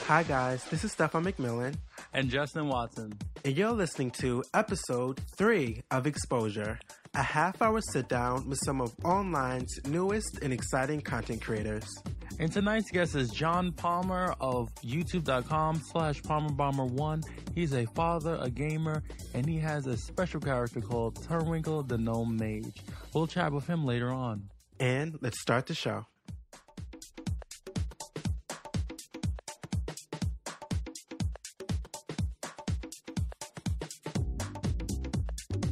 Hi guys, this is Stefan McMillan. And Justin Watson. And you're listening to episode 3 of Exposure, a half-hour sit-down with some of online's newest and exciting content creators. And tonight's guest is John Palmer of youtube.com/PalmerBomer1. He's a father, a gamer, and he has a special character called Turnwinkle the Gnome Mage. We'll chat with him later on. And let's start the show.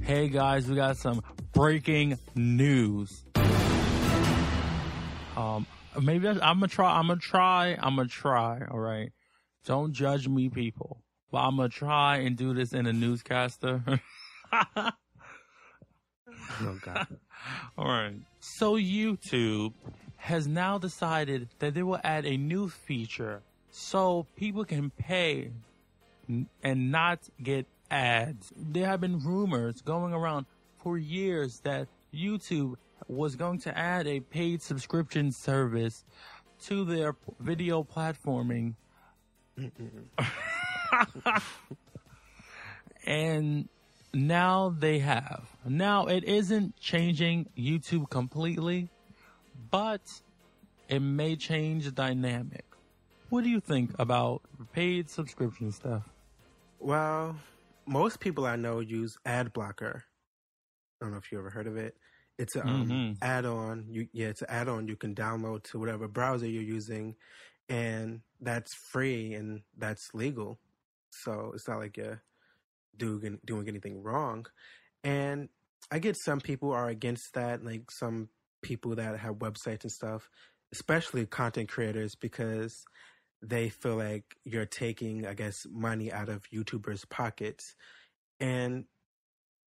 Hey guys, we got some breaking news. Maybe I'm gonna try. All right, don't judge me, people. But I'm gonna try and do this in a newscaster. Oh God! All right. So YouTube has now decided that they will add a new feature so people can pay and not get ads. There have been rumors going around for years that YouTube was going to add a paid subscription service to their video platforming. And now they have. Now it isn't changing YouTube completely, but it may change the dynamic. What do you think about paid subscription stuff? Well, most people I know use ad blocker. I don't know if you ever heard of it. It's an add-on. It's an add-on you can download to whatever browser you're using, and that's free and that's legal. So it's not like you're doing anything wrong. And I get some people are against that, like some people that have websites and stuff, especially content creators, because they feel like you're taking, I guess, money out of YouTubers' pockets. And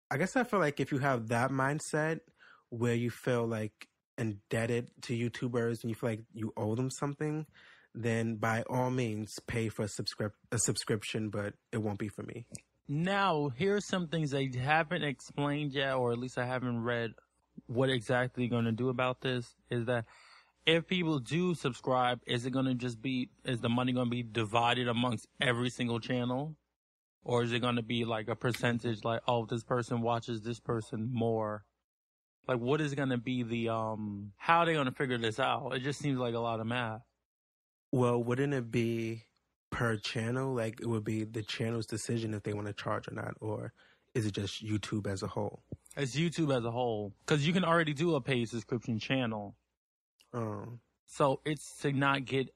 I guess I feel like if you have that mindset where you feel like indebted to YouTubers and you feel like you owe them something, then by all means pay for a subscription, but it won't be for me. Now, here's some things they haven't explained yet, or at least I haven't read what exactly they're going to do about this, is that if people do subscribe, is the money going to be divided amongst every single channel? Or is it going to be like a percentage, like, oh, this person watches this person more? Like, what is going to be the, how are they going to figure this out? It just seems like a lot of math. Well, wouldn't it be per channel? Like, it would be the channel's decision if they want to charge or not? Or is it just YouTube as a whole? It's YouTube as a whole. Because you can already do a paid subscription channel. So it's to not get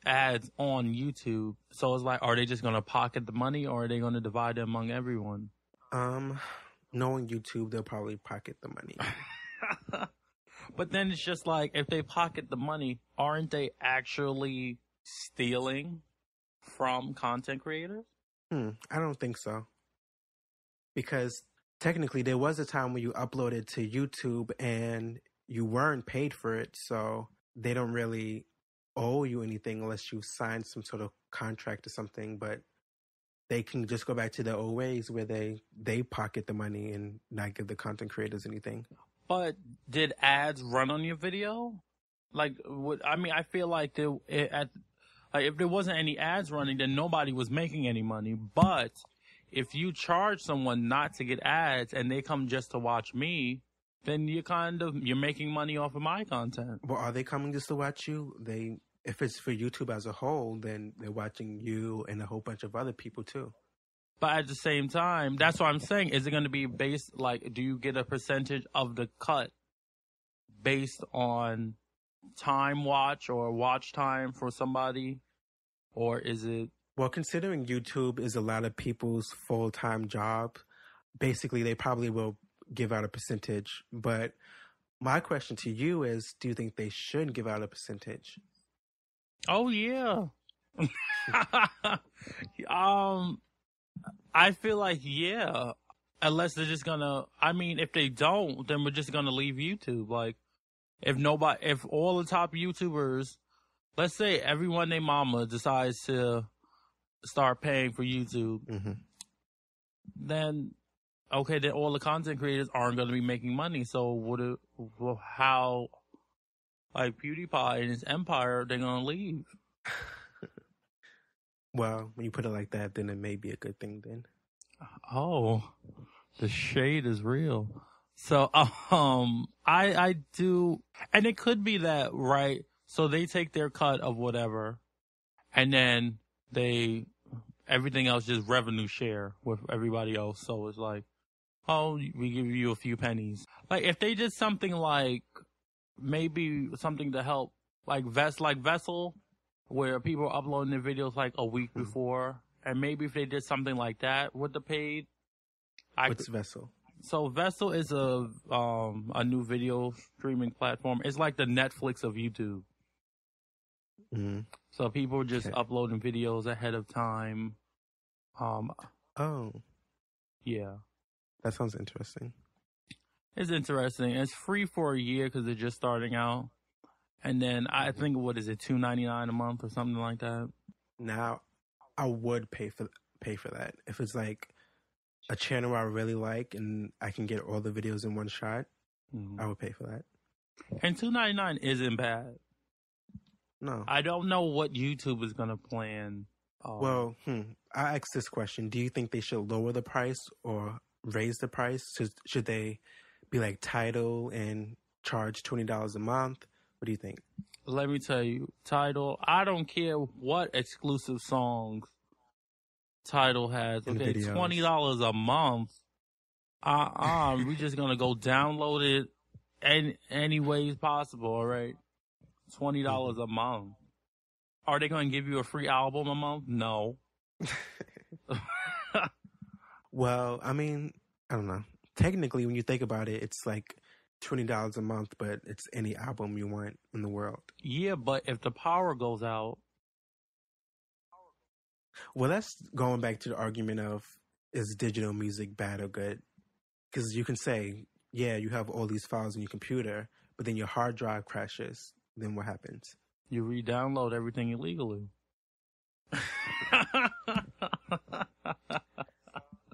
ads on YouTube. So it's like, are they just going to pocket the money or are they going to divide it among everyone? Knowing YouTube, they'll probably pocket the money. But then it's just like, if they pocket the money, aren't they actually stealing from content creators? I don't think so. Because technically there was a time when you uploaded to YouTube and you weren't paid for it, so they don't really owe you anything unless you signed some sort of contract or something, but they can just go back to their old ways where they pocket the money and not give the content creators anything. But did ads run on your video? Like, I feel like if there wasn't any ads running, then nobody was making any money. But if you charge someone not to get ads and they come just to watch me, then you're making money off of my content. Well, are they coming just to watch you? If it's for YouTube as a whole, then they're watching you and a whole bunch of other people too. But at the same time, that's what I'm saying. Is it going to be based, like, do you get a percentage of the cut based on time watch or watch time for somebody? Or is it? Well, considering YouTube is a lot of people's full-time job, basically they probably will give out a percentage. But my question to you is, do you think they should give out a percentage? Oh, yeah. I feel like, yeah. Unless they're just gonna, if they don't, then we're just gonna leave YouTube. Like, if all the top YouTubers, let's say everyone named Mama decides to start paying for YouTube, then okay, then all the content creators aren't going to be making money. So how like PewDiePie and his empire, they're gonna leave. Well, when you put it like that, then it may be a good thing then. Oh, the shade is real. So, I do, and it could be that, right? So they take their cut of whatever, and then everything else just revenue share with everybody else. So it's like, oh, we give you a few pennies. Like if they did something like maybe something to help, like Vessel, where people are uploading their videos like a week before, and maybe if they did something like that with the paid. What's Vessel? So Vessel is a new video streaming platform. It's like the Netflix of YouTube. Mm-hmm. So people just uploading videos ahead of time. Yeah. That sounds interesting. It's interesting. It's free for a year because they're just starting out. And then I think, what is it, $2.99 a month or something like that? Now, I would pay for that. If it's like a channel I really like and I can get all the videos in one shot, I would pay for that. And $2.99 isn't bad. No. I don't know what YouTube is going to plan. I asked this question. Do you think they should lower the price or raise the price? Should they be like Tidal and charge $20 a month? What do you think? Let me tell you, Tidal, I don't care what exclusive songs Tidal has. Okay, $20 a month. We're just going to go download it any ways possible, all right? $20 a month. Are they going to give you a free album a month? No. Well, I mean, I don't know. Technically, when you think about it, it's like $20 a month, but it's any album you want in the world. Yeah, but if the power goes out. Well, that's going back to the argument of, is digital music bad or good? Because you can say, yeah, you have all these files on your computer, but then your hard drive crashes. Then what happens? You re-download everything illegally.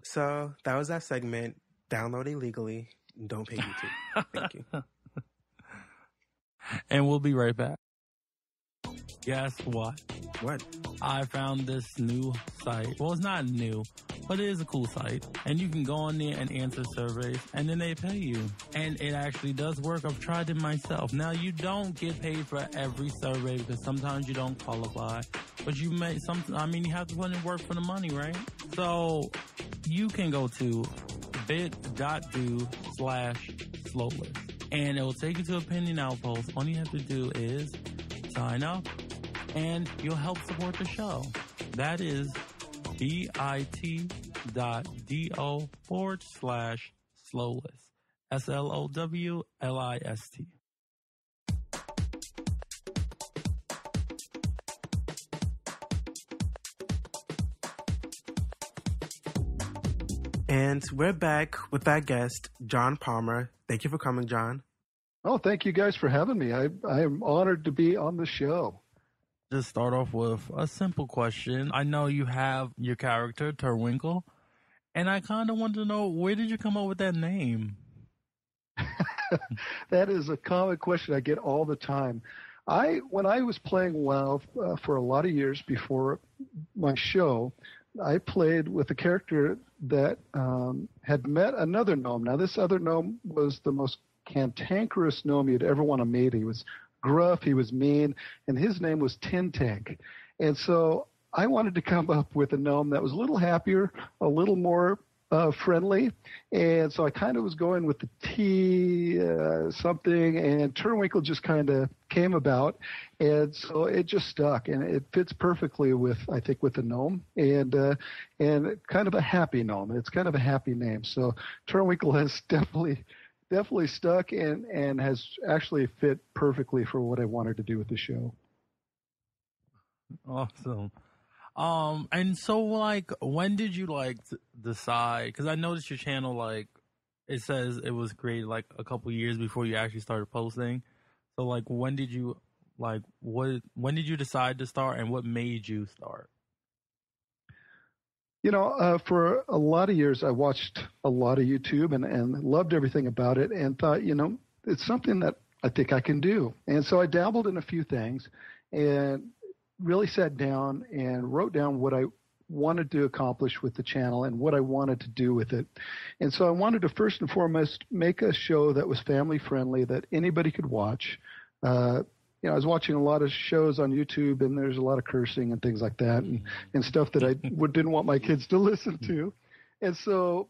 So that was that segment. Download illegally. Don't pay YouTube. Thank you. And we'll be right back. Guess what? What? I found this new site. Well, it's not new, but it is a cool site. And you can go on there and answer surveys, and then they pay you. And it actually does work. I've tried it myself. Now, you don't get paid for every survey because sometimes you don't qualify. But you have to put in work for the money, right? So you can go to bit.do/slowlist. And it will take you to Opinion Outpost. All you have to do is sign up, and you'll help support the show. That is bit.do/slowlist. SLOWLIST. And we're back with our guest, John Palmer. Thank you for coming, John. Oh, thank you guys for having me. I am honored to be on the show. Just start off with a simple question. I know you have your character, Terwinkle, and I kind of want to know, where did you come up with that name? That is a common question I get all the time. When I was playing WoW for a lot of years before my show, I played with a character that had met another gnome. Now, this other gnome was the most cantankerous gnome you'd ever want to meet. He was gruff, he was mean, and his name was Tin Tank. And so I wanted to come up with a gnome that was a little happier, a little more friendly. And so I kind of was going with the T something, and Terwinkle just kind of came about. And so it just stuck, and it fits perfectly with the gnome, and kind of a happy gnome. It's kind of a happy name. So Terwinkle has definitely stuck and has actually fit perfectly for what I wanted to do with the show. Awesome. And so, like, when did you, like, decide? Because I noticed your channel, like, it says it was created, like, a couple years before you actually started posting. So, like, when did you decide to start, and what made you start? For a lot of years, I watched a lot of YouTube and loved everything about it, and thought, it's something that I think I can do. And so I dabbled in a few things and really sat down and wrote down what I wanted to accomplish with the channel and what I wanted to do with it. And so I wanted to first and foremost make a show that was family friendly, that anybody could watch. I was watching a lot of shows on YouTube, and there's a lot of cursing and things like that, and stuff that I didn't want my kids to listen to. And so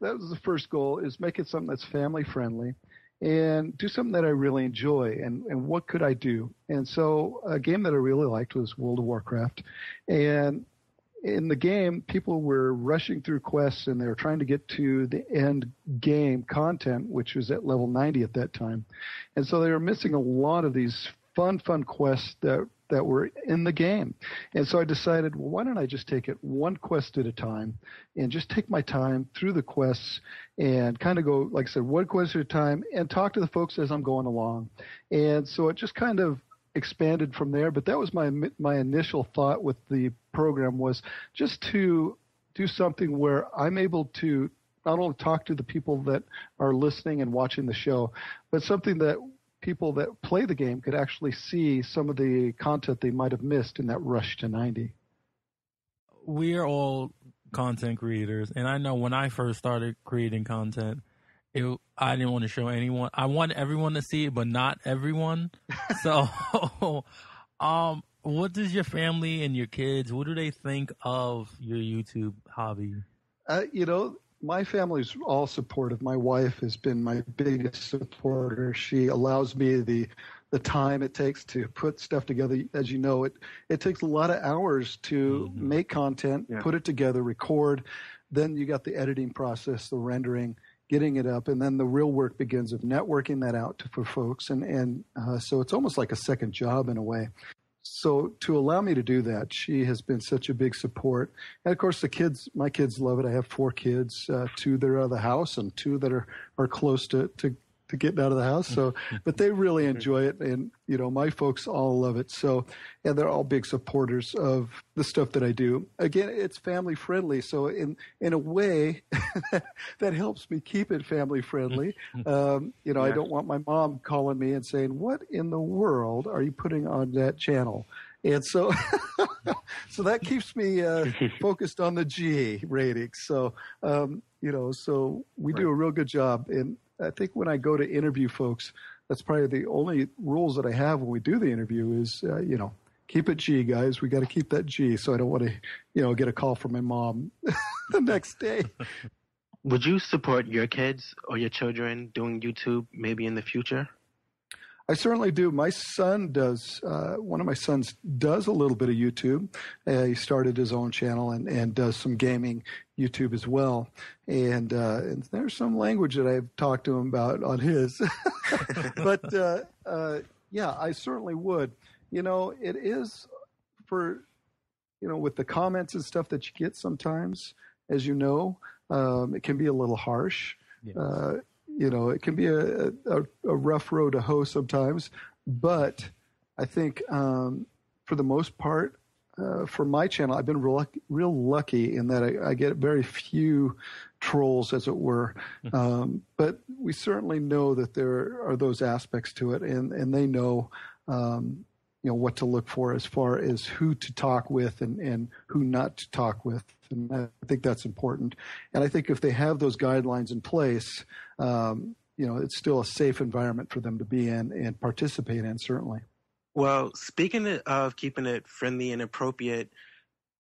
that was the first goal, is make it something that's family friendly and do something that I really enjoy. And what could I do? And so a game that I really liked was World of Warcraft. And in the game, people were rushing through quests, and they were trying to get to the end game content, which was at level 90 at that time. And so they were missing a lot of these fun quests that were in the game. And so I decided, well, why don't I just take it one quest at a time and just take my time through the quests and kind of go, like I said, one quest at a time and talk to the folks as I'm going along. And so it just kind of expanded from there, but that was my initial thought with the program, was just to do something where I'm able to not only talk to the people that are listening and watching the show, but something that people that play the game could actually see some of the content they might have missed in that rush to 90. We are all content creators, and I know when I first started creating content, I didn't want to show anyone. I want everyone to see it, but not everyone. So, what does your family and your kids, what do they think of your YouTube hobby? My family's all supportive. My wife has been my biggest supporter. She allows me the time it takes to put stuff together. As you know, it takes a lot of hours to make content, put it together, record. Then you got the editing process, the rendering, getting it up, and then the real work begins of networking that out for folks. And so it's almost like a second job in a way. So to allow me to do that, she has been such a big support. And of course, my kids love it. I have 4 kids, 2 that are out of the house and 2 that are close to getting out of the house. So, but they really enjoy it. And, my folks all love it. So, and they're all big supporters of the stuff that I do. Again, it's family friendly. So in a way that helps me keep it family friendly. I don't want my mom calling me and saying, "What in the world are you putting on that channel?" And so, so that keeps me focused on the G ratings. So, so we do a real good job. And I think when I go to interview folks, that's probably the only rules that I have when we do the interview is, keep it G, guys. We got to keep that G. So I don't want to, get a call from my mom the next day. Would you support your kids or your children doing YouTube maybe in the future? I certainly do. My son does. One of my sons does a little bit of YouTube. He started his own channel and does some gaming YouTube as well. And there's some language that I've talked to him about on his. But yeah, I certainly would. It is for with the comments and stuff that you get sometimes, as it can be a little harsh. Yes. It can be a rough road to hoe sometimes, but I think for the most part, for my channel, I've been real lucky in that I get very few trolls, as it were. But we certainly know that there are those aspects to it, and they know what to look for as far as who to talk with and who not to talk with. And I think that's important. And I think if they have those guidelines in place, it's still a safe environment for them to be in and participate in, certainly. Well, speaking of keeping it friendly and appropriate,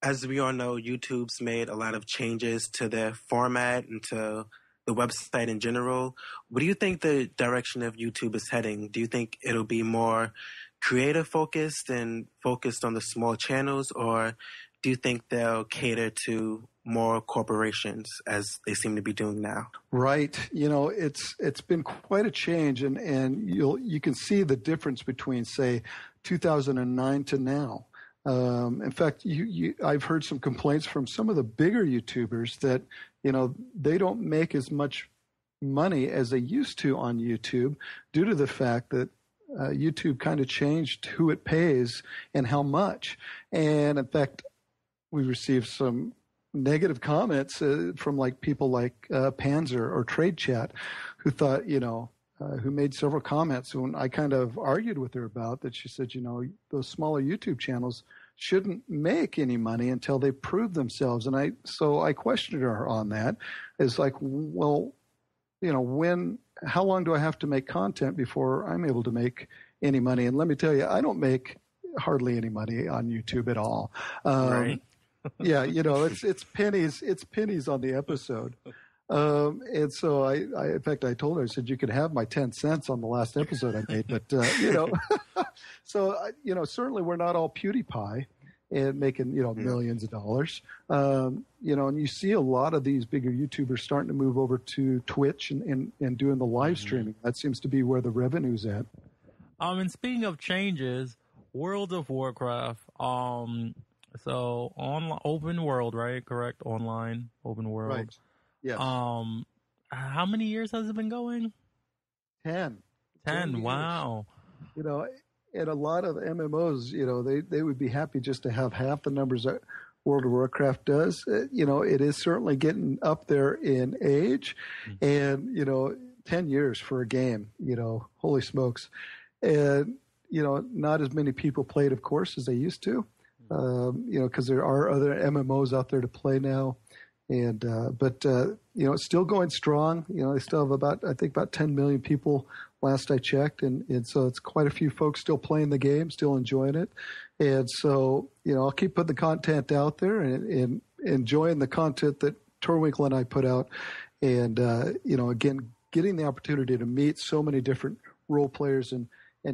as we all know, YouTube's made a lot of changes to their format and to the website in general. What do you think the direction of YouTube is heading? Do you think it'll be more creative focused and focused on the small channels, or do you think they'll cater to more corporations as they seem to be doing now? Right. It's been quite a change, and you can see the difference between, say, 2009 to now. In fact, I've heard some complaints from some of the bigger YouTubers that, they don't make as much money as they used to on YouTube due to the fact that YouTube kind of changed who it pays and how much. And in fact, we received some negative comments from people like Panzer or Trade Chat, who thought, who made several comments when I kind of argued with her about that. She said, those smaller YouTube channels shouldn't make any money until they prove themselves. And I questioned her on that. It's like, well, how long do I have to make content before I'm able to make any money? And let me tell you, I don't make hardly any money on YouTube at all. Right. Yeah, it's pennies on the episode. And so in fact, I told her, I said, you could have my 10 cents on the last episode I made, but, so, certainly we're not all PewDiePie and making, millions of dollars. And you see a lot of these bigger YouTubers starting to move over to Twitch and doing the live streaming. That seems to be where the revenue's at. And speaking of changes, World of Warcraft, so on open world, right? Correct. Online open world. Right. Yes. How many years has it been going? 10. 10. Wow. And a lot of MMOs, they would be happy just to have half the numbers that World of Warcraft does. It is certainly getting up there in age, and 10 years for a game. Holy smokes, and not as many people play it, of course, as they used to. Because there are other MMOs out there to play now. And, but it's still going strong. They still have about 10 million people last I checked. And so it's quite a few folks still playing the game, still enjoying it. And so, I'll keep putting the content out there and enjoying the content that Torwinkle and I put out. And, again, getting the opportunity to meet so many different role players and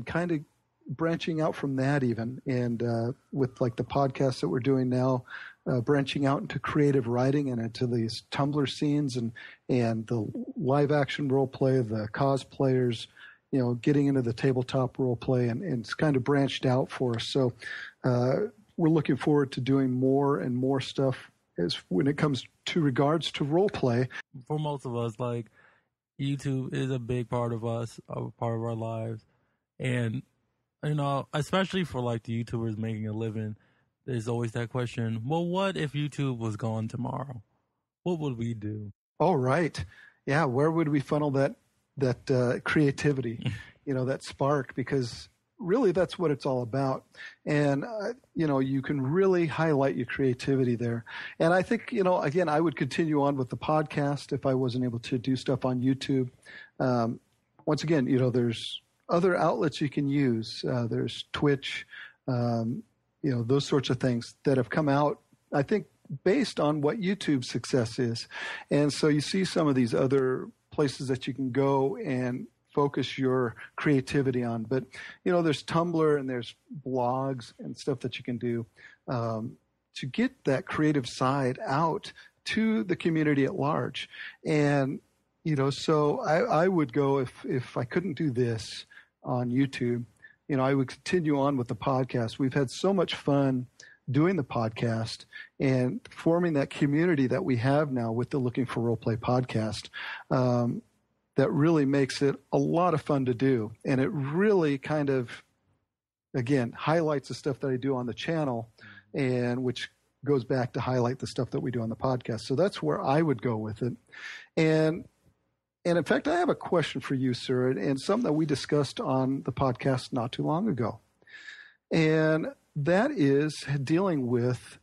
kind of branching out from that even. And, with like the podcasts that we're doing now, branching out into creative writing and into these Tumblr scenes and the live action role play, the cosplayers, getting into the tabletop role play, and it's kind of branched out for us. So we're looking forward to doing more and more stuff as when it comes to regards to role play. For most of us, like YouTube is a big part of us, a part of our lives, and especially for like the YouTubers making a living. There's always that question, well, what if YouTube was gone tomorrow? What would we do? Oh, right. Yeah, where would we funnel that creativity, that spark? Because really that's what it's all about. And, you can really highlight your creativity there. And I think, again, I would continue on with the podcast if I wasn't able to do stuff on YouTube. Once again, there's other outlets you can use. There's Twitch, those sorts of things that have come out, I think, based on what YouTube's success is. And so you see some of these other places that you can go and focus your creativity on. But, there's Tumblr and there's blogs and stuff that you can do to get that creative side out to the community at large. And, so I would go if I couldn't do this on YouTube, I would continue on with the podcast. We've had so much fun doing the podcast and forming that community that we have now with the Looking for Roleplay podcast. That really makes it a lot of fun to do. And it really kind of, again, highlights the stuff that I do on the channel, and which goes back to highlight the stuff that we do on the podcast. So that's where I would go with it. And in fact, I have a question for you, sir, and something that we discussed on the podcast not too long ago. And that is dealing with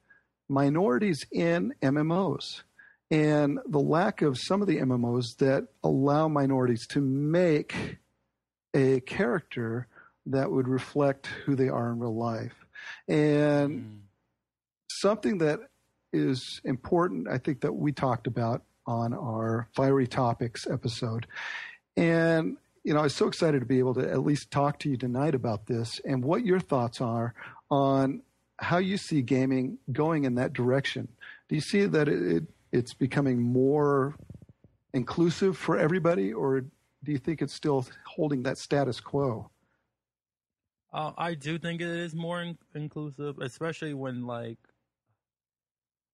minorities in MMOs and the lack of some of the MMOs that allow minorities to make a character that would reflect who they are in real life. And something that is important, I think, that we talked about on our Fiery Topics episode. And, I was so excited to be able to at least talk to you tonight about this and what your thoughts are on how you see gaming going in that direction. Do you see that it's becoming more inclusive for everybody, or do you think it's still holding that status quo? I do think it is more inclusive, especially when I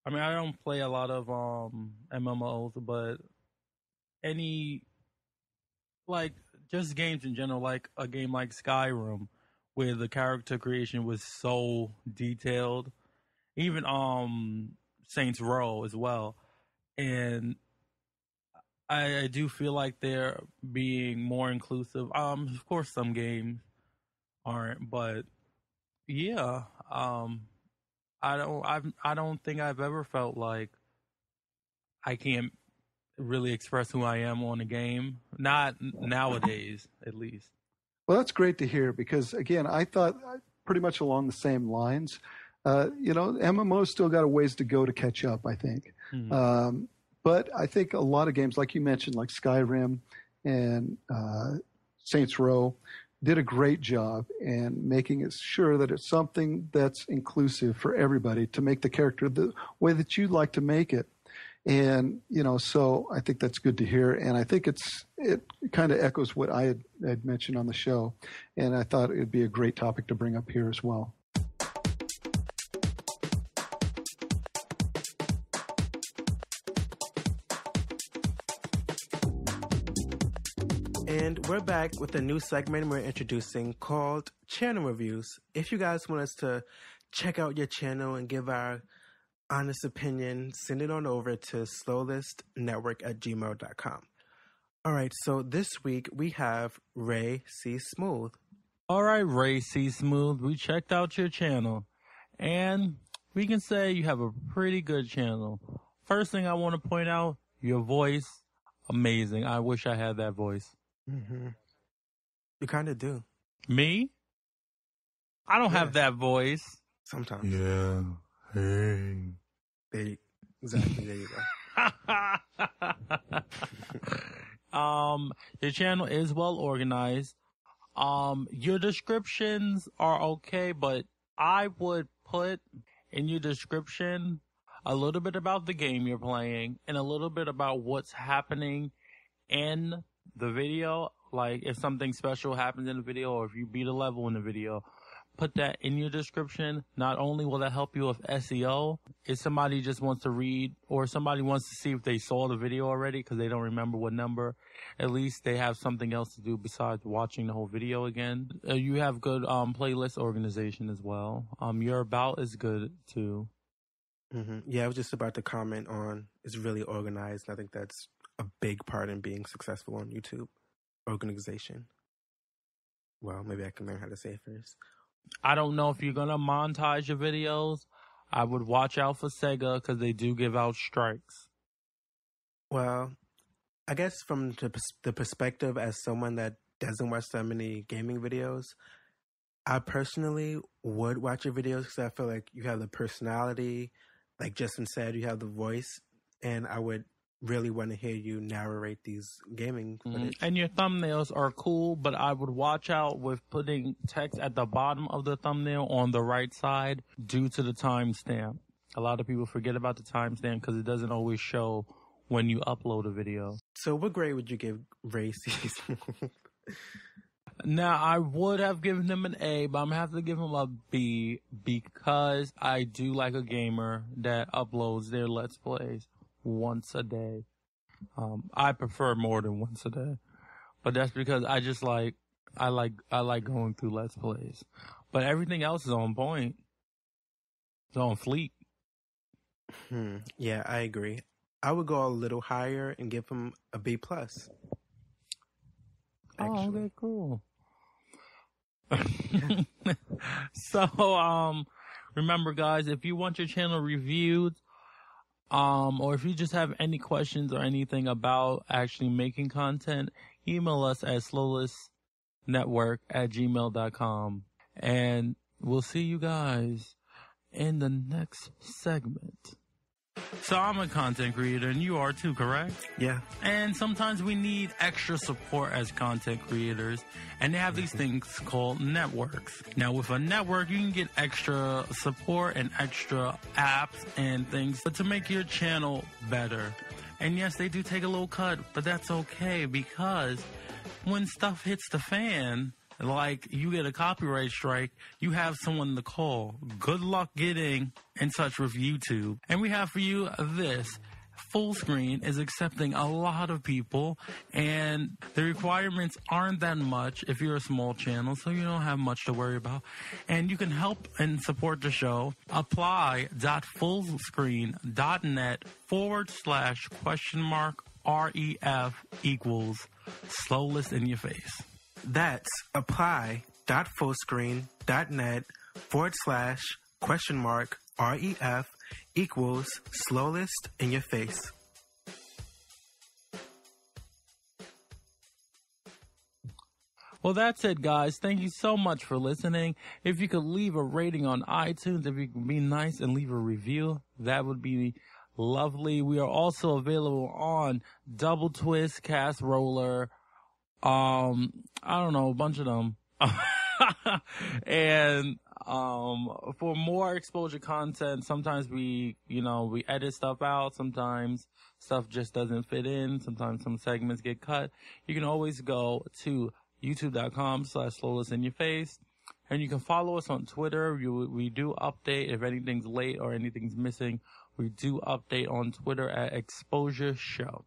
don't play a lot of MMOs, but any just games in general, like a game like Skyrim, where the character creation was so detailed, even Saints Row as well. And I do feel like they're being more inclusive. Of course, some games aren't, but yeah, I don't think I've ever felt like I can't really express who I am on a game. Not nowadays, at least. Well, that's great to hear because, again, I thought pretty much along the same lines. MMO's still got a ways to go to catch up, I think. Mm-hmm. But I think a lot of games, like you mentioned, like Skyrim and Saints Row, did a great job in making it sure that it's something that's inclusive for everybody to make the character the way that you'd like to make it. And, so I think that's good to hear. And I think it kind of echoes what I had mentioned on the show. And I thought it'd be a great topic to bring up here as well. And we're back with a new segment we're introducing called Channel Reviews. If you guys want us to check out your channel and give our honest opinion, send it on over to slowlistnetwork@gmail.com. All right, so this week we have Ray C. Smooth. All right, Ray C. Smooth, we checked out your channel, and we can say you have a pretty good channel. First thing I want to point out, your voice, amazing. I wish I had that voice. Mm-hmm. You kind of do. Me? I don't have that voice. Sometimes. Yeah. Hey. Exactly. There you go. Your channel is well organized. Your descriptions are okay, but I would put in your description a little bit about the game you're playing and a little bit about what's happening in the video. Like if something special happens in the video or if you beat a level in the video, put that in your description. Not only will that help you with SEO, if somebody just wants to read or somebody wants to see if they saw the video already because they don't remember what number, at least they have something else to do besides watching the whole video again. You have good playlist organization as well. Your about is good too. Mm-hmm. Yeah, I was just about to comment on it's really organized. I think that's a big part in being successful on YouTube. Organization. Well, maybe I can learn how to say it first. I don't know if you're going to monetize your videos. I would watch out for Sega because they do give out strikes. Well, I guess from the perspective as someone that doesn't watch so many gaming videos, I personally would watch your videos because I feel like you have the personality. Like Justin said, you have the voice, and I would really want to hear you narrate these gaming footage. And your thumbnails are cool, but I would watch out with putting text at the bottom of the thumbnail on the right side due to the timestamp. A lot of people forget about the timestamp because it doesn't always show when you upload a video. So what grade would you give Ray C. Smooth? Now, I would have given him an A, but I'm going to have to give him a B because I do like a gamer that uploads their Let's Plays once a day. I prefer more than once a day, but that's because I just like going through Let's Plays. But everything else is on point. It's on fleek. Yeah, I agree. I would go a little higher and give him a B+. Oh, okay, cool. So, remember guys, if you want your channel reviewed, or if you just have any questions or anything about actually making content, email us at slowlistnetwork@gmail.com. And we'll see you guys in the next segment. So I'm a content creator and you are too, correct? Yeah. And sometimes we need extra support as content creators, and they have these things called networks. Now with a network, you can get extra support and extra apps and things to make your channel better. And yes, they do take a little cut, but that's okay because when stuff hits the fan, like you get a copyright strike, you have someone to call. Good luck getting in touch with YouTube. And we have for you this. Full Screen is accepting a lot of people, and the requirements aren't that much if you're a small channel, so you don't have much to worry about. And you can help and support the show. Apply.fullscreen.net/? ref equals slowest in your face. That's apply.fullscreen.net/ref equals slowest in your face. Well, that's it, guys. Thank you so much for listening. If you could leave a rating on iTunes, if you could be nice and leave a review, that would be lovely. We are also available on Double Twist, Cast Roller, I don't know, a bunch of them. And for more exposure content, sometimes we edit stuff out. Sometimes stuff just doesn't fit in. Sometimes some segments get cut. You can always go to youtube.com/slowlessinyourface. And you can follow us on Twitter. We do update if anything's late or anything's missing. We do update on Twitter at Exposure Show.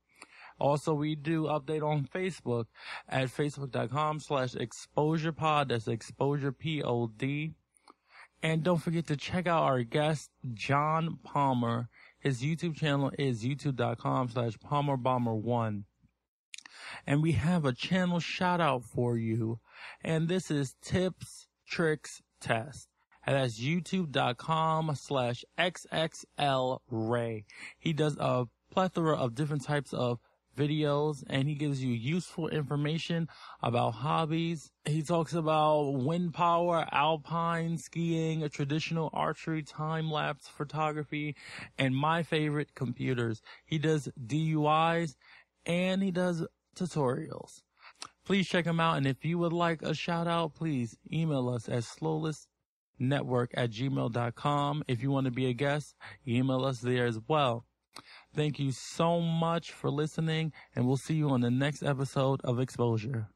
Also, we do update on Facebook at facebook.com/exposurepod. That's exposurepod. And don't forget to check out our guest, John Palmer. His YouTube channel is youtube.com/PalmerBomer1. And we have a channel shout out for you. And this is Tips, Tricks, Test. And that's youtube.com/XXLRay. He does a plethora of different types of videos, and he gives you useful information about hobbies. He talks about wind power, alpine skiing, traditional archery, time-lapse photography, and my favorite, computers. He does DUIs, and he does tutorials. Please check him out, and if you would like a shout out, please email us at slowlessnetwork@gmail.com. If you want to be a guest, email us there as well. Thank you so much for listening, and we'll see you on the next episode of Exposure.